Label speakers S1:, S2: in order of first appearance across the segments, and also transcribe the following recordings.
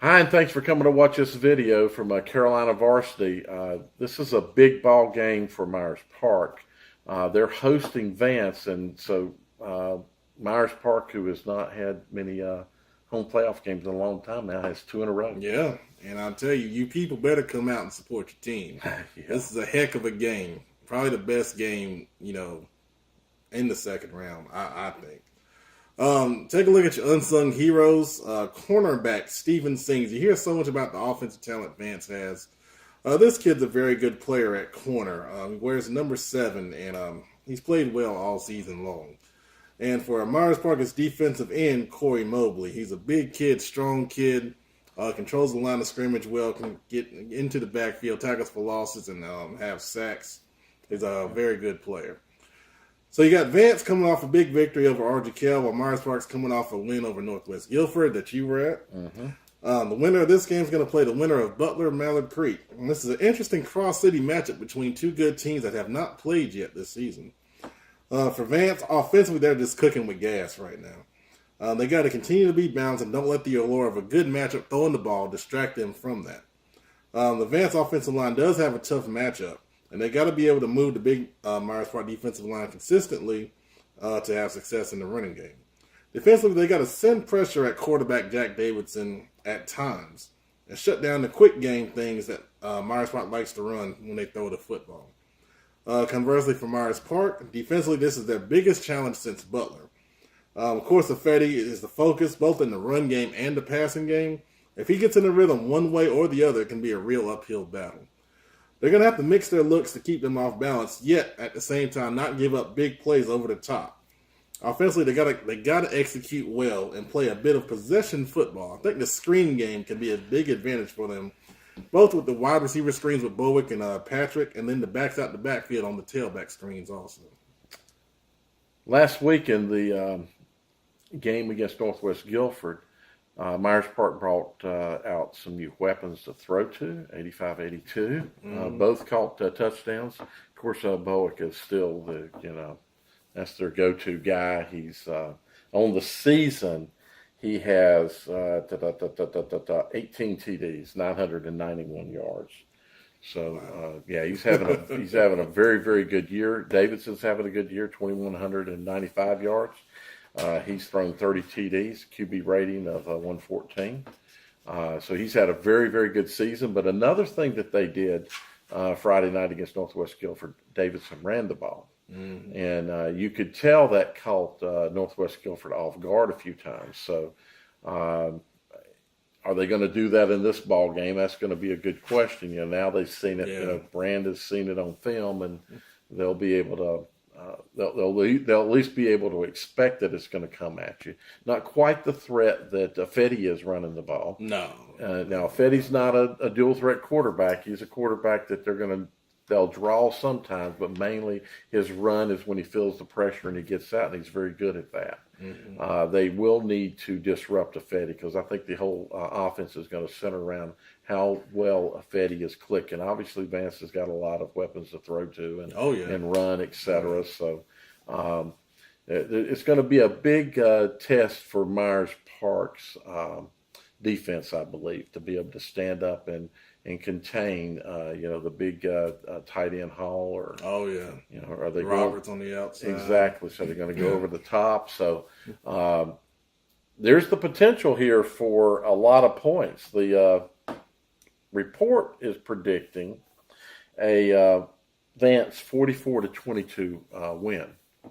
S1: Hi, and thanks for coming to watch this video from Carolina Varsity. This is a big ball game for Myers Park. They're hosting Vance, and so Myers Park, who has not had many home playoff games in a long time now, has two in a row.
S2: Yeah, and I'll tell you, you people better come out and support your team.
S1: Yeah.
S2: This is a heck of a game. Probably the best game, in the second round, I think. Take a look at your unsung heroes. Cornerback Steven Sings. You hear so much about the offensive talent Vance has. This kid's a very good player at corner. He wears number 7, and he's played well all season long. And for Myers Park, his defensive end, Corey Mobley. He's a big kid, strong kid, controls the line of scrimmage well, can get into the backfield, tackles for losses, and have sacks. He's a very good player. So you got Vance coming off a big victory over RGKL, while Myers Park's coming off a win over Northwest Guilford that you were at.
S1: Mm-hmm.
S2: The winner of this game is going to play the winner of Butler-Mallard Creek. And this is an interesting cross-city matchup between two good teams that have not played yet this season. For Vance, offensively, they're just cooking with gas right now. They got to continue to be balanced and don't let the allure of a good matchup throwing the ball distract them from that. The Vance offensive line does have a tough matchup, and they got to be able to move the big Myers Park defensive line consistently to have success in the running game. Defensively, they got to send pressure at quarterback Jack Davidson at times and shut down the quick game things that Myers Park likes to run when they throw the football. Conversely, for Myers Park, defensively, this is their biggest challenge since Butler. Of course, Affetti is the focus both in the run game and the passing game. If he gets in the rhythm one way or the other, it can be a real uphill battle. They're going to have to mix their looks to keep them off balance, yet at the same time not give up big plays over the top. Offensively, they got to execute well and play a bit of possession football. I think the screen game can be a big advantage for them, both with the wide receiver screens with Bowick and Patrick, and then the backs out the backfield on the tailback screens also.
S1: Last week in the game against Northwest Guilford, Myers Park brought out some new weapons to throw to, 85-82. Both caught touchdowns. Of course, Bowick is still that's their go-to guy. He's on the season. He has 18 TDs, 991 yards. So he's having a very, very good year. Davidson's having a good year, 2,195 yards. He's thrown 30 TDs, QB rating of 114. So he's had a very, very good season. But another thing that they did Friday night against Northwest Guilford, Davidson ran the ball. Mm-hmm. And you could tell that caught Northwest Guilford off guard a few times. So are they going to do that in this ball game? That's going to be a good question. Now they've seen it.
S2: Yeah.
S1: Brand has seen it on film, and they'll be able to. They'll at least be able to expect that it's going to come at you. Not quite the threat that Affetti is running the ball.
S2: No.
S1: Now Affetti's not a dual threat quarterback. He's a quarterback that they'll draw sometimes, but mainly his run is when he feels the pressure and he gets out, and he's very good at that. Mm-hmm. They will need to disrupt Affetti because I think the whole offense is going to center around how well Affetti is clicking. Obviously, Vance has got a lot of weapons to throw to and run, etc. So it's going to be a big test for Myers Park's defense, I believe, to be able to stand up and contain, the big tight end Hall or are they
S2: Roberts on the outside?
S1: Exactly. So they're going to go over the top. So there's the potential here for a lot of points. The report is predicting a Vance 44-22 win.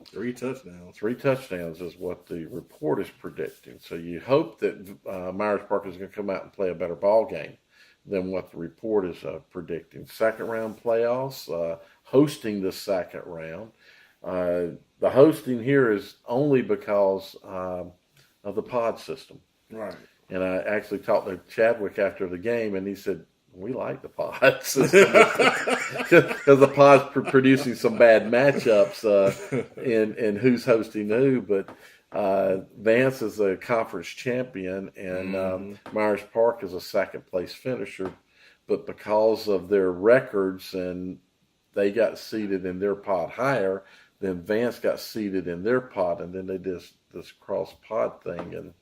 S2: 3 touchdowns.
S1: 3 touchdowns is what the report is predicting. So you hope that Myers Park is going to come out and play a better ball game than what the report is predicting. Second round playoffs, hosting the second round. The hosting here is only because of the pod system.
S2: Right.
S1: And I actually talked to Chadwick after the game, and he said, we like the pod system because the pod's producing some bad matchups in who's hosting who. But Vance is a conference champion, and Myers Park is a second-place finisher. But because of their records, and they got seated in their pod higher, then Vance got seated in their pod, and then they did this cross-pod thing, and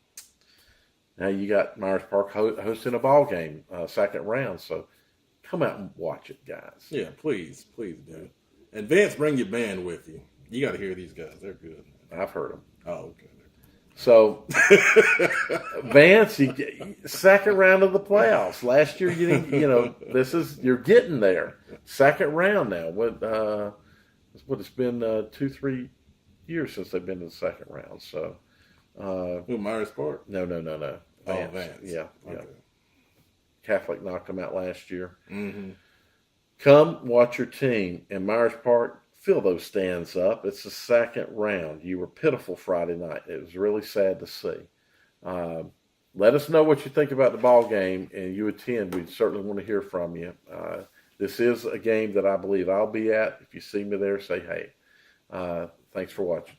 S1: Now you got Myers Park hosting a ball game, second round. So come out and watch it, guys.
S2: Yeah, please do. And Vance, bring your band with you. You got to hear these guys; they're good.
S1: I've heard them.
S2: Oh, okay.
S1: So, Vance, second round of the playoffs. Last year, you're getting there. Second round now. It's been 2-3 years since they've been in the second round. So,
S2: who, Myers Park?
S1: No.
S2: Vance.
S1: Oh,
S2: Vance.
S1: Yeah.
S2: Okay.
S1: Catholic knocked them out last year.
S2: Mm-hmm.
S1: Come watch your team in Myers Park. Fill those stands up. It's the second round. You were pitiful Friday night. It was really sad to see. Let us know what you think about the ball game, and you attend. We certainly want to hear from you. This is a game that I believe I'll be at. If you see me there, say hey. Thanks for watching.